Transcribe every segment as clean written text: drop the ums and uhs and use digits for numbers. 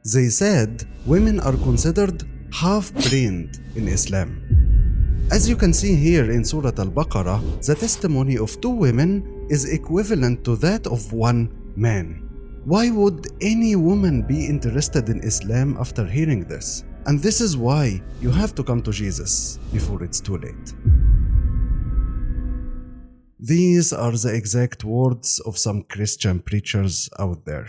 They said women are considered half-brained in Islam. As you can see here in Surat Al-Baqarah, the testimony of two women is equivalent to that of one man. Why would any woman be interested in Islam after hearing this? And this is why you have to come to Jesus before it's too late. These are the exact words of some Christian preachers out there.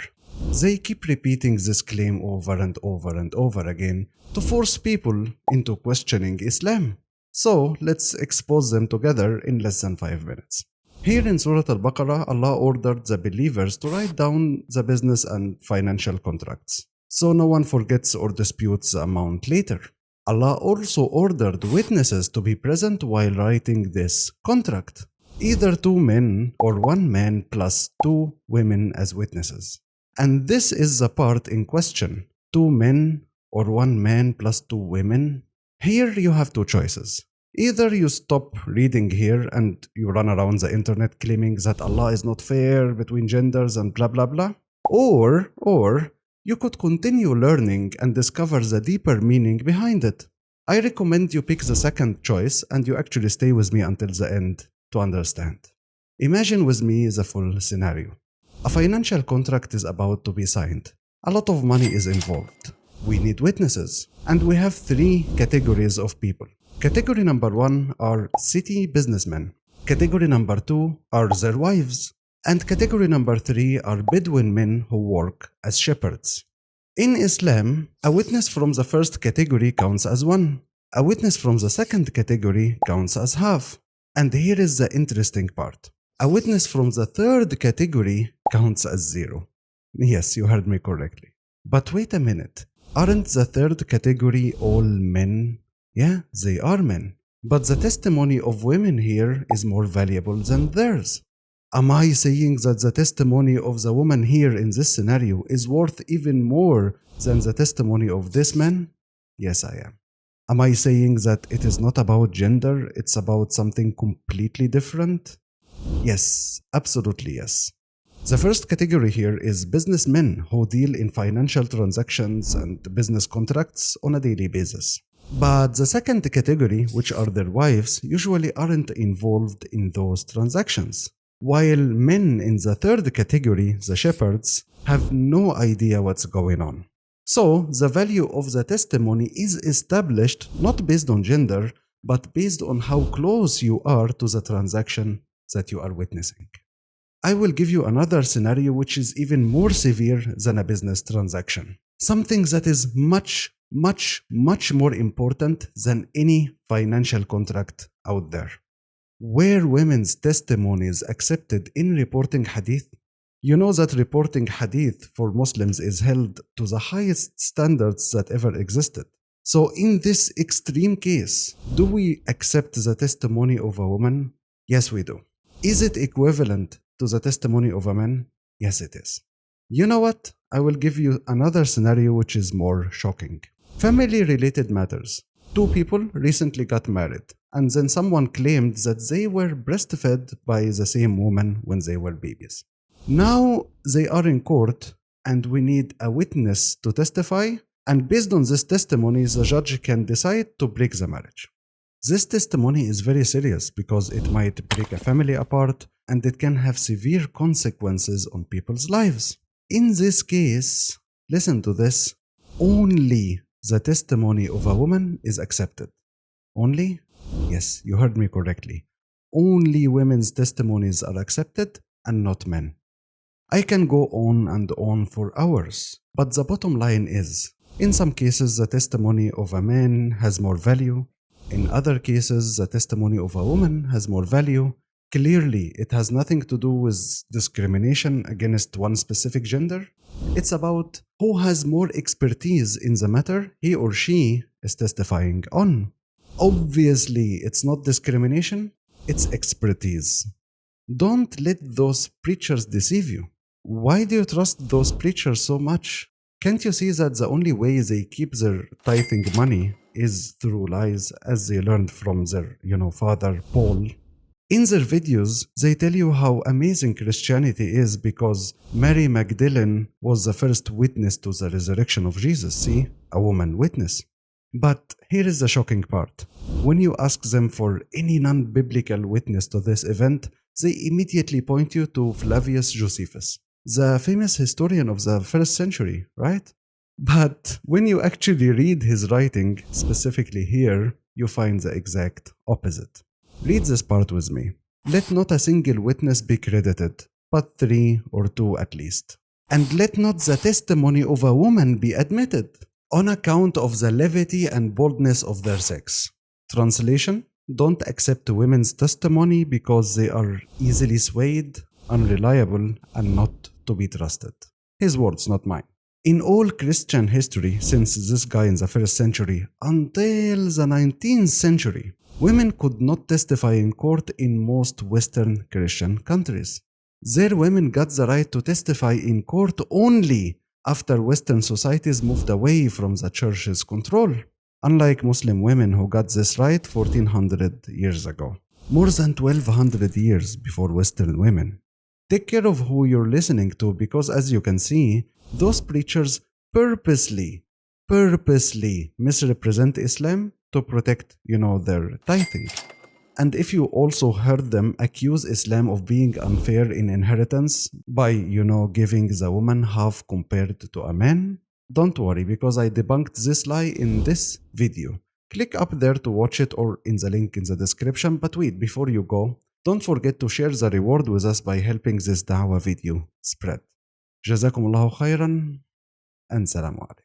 They keep repeating this claim over and over and over again to force people into questioning Islam. So let's expose them together in less than 5 minutes. Here in Surat Al-Baqarah, Allah ordered the believers to write down the business and financial contracts, so no one forgets or disputes the amount later. Allah also ordered witnesses to be present while writing this contract, either 2 men or 1 man plus 2 women as witnesses. And this is the part in question, 2 men or 1 man plus 2 women. Here you have 2 choices. Either you stop reading here and you run around the internet claiming that Allah is not fair between genders and blah blah blah, or you could continue learning and discover the deeper meaning behind it. I recommend you pick the second choice and you actually stay with me until the end to understand. Imagine with me the full scenario. A financial contract is about to be signed. A lot of money is involved. We need witnesses, and we have 3 categories of people. Category number 1 are city businessmen. Category number 2 are their wives. And category number 3 are Bedouin men who work as shepherds. In Islam, a witness from the first category counts as 1. A witness from the second category counts as half. And here is the interesting part. A witness from the third category counts as 0. Yes, you heard me correctly. But wait a minute. Aren't the third category all men? Yeah, they are men. But the testimony of women here is more valuable than theirs. Am I saying that the testimony of the woman here in this scenario is worth even more than the testimony of this man? Yes, I am. Am I saying that it is not about gender, it's about something completely different? Yes, absolutely yes. The first category here is businessmen who deal in financial transactions and business contracts on a daily basis. But the second category, which are their wives, usually aren't involved in those transactions. While men in the third category, the shepherds, have no idea what's going on. So the value of the testimony is established not based on gender, but based on how close you are to the transaction that you are witnessing. I will give you another scenario which is even more severe than a business transaction. Something that is much more important than any financial contract out there. Were women's testimonies accepted in reporting hadith? You know that reporting hadith for Muslims is held to the highest standards that ever existed. So in this extreme case, do we accept the testimony of a woman? Yes, we do. Is it equivalent to the testimony of a man? Yes, it is. You know what? I will give you another scenario which is more shocking. Family-related matters. 2 people recently got married, and then someone claimed that they were breastfed by the same woman when they were babies. Now they are in court, and we need a witness to testify, and based on this testimony, the judge can decide to break the marriage. This testimony is very serious because it might break a family apart, and it can have severe consequences on people's lives. In this case, listen to this, only the testimony of a woman is accepted. Only? Yes, you heard me correctly. Only women's testimonies are accepted and not men. I can go on and on for hours, but the bottom line is, in some cases the testimony of a man has more value. In other cases, the testimony of a woman has more value. Clearly, it has nothing to do with discrimination against one specific gender. It's about who has more expertise in the matter he or she is testifying on. Obviously, it's not discrimination, it's expertise. Don't let those preachers deceive you. Why do you trust those preachers so much? Can't you see that the only way they keep their tithing money is through lies, as they learned from their, father Paul? In their videos, they tell you how amazing Christianity is because Mary Magdalene was the first witness to the resurrection of Jesus. See, a woman witness. But here is the shocking part. When you ask them for any non-biblical witness to this event, they immediately point you to Flavius Josephus, the famous historian of the first century, right? But when you actually read his writing, specifically here, you find the exact opposite. Read this part with me. Let not a single witness be credited, but 3 or 2 at least. And let not the testimony of a woman be admitted, on account of the levity and boldness of their sex. Translation: don't accept women's testimony because they are easily swayed, unreliable, and not to be trusted. His words, not mine. In all Christian history, since this guy in the first century until the 19th century, women could not testify in court in most Western Christian countries. Their women got the right to testify in court only after Western societies moved away from the church's control, unlike Muslim women who got this right 1400 years ago, more than 1200 years before Western women. Take care of who you're listening to, because as you can see, those preachers purposely misrepresent Islam to protect, their tithing. And if you also heard them accuse Islam of being unfair in inheritance by, giving the woman half compared to a man, don't worry, because I debunked this lie in this video. Click up there to watch it or in the link in the description. But wait, before you go, don't forget to share the reward with us by helping this dawah video spread. Jazakumullahu khairan and salamu alaikum.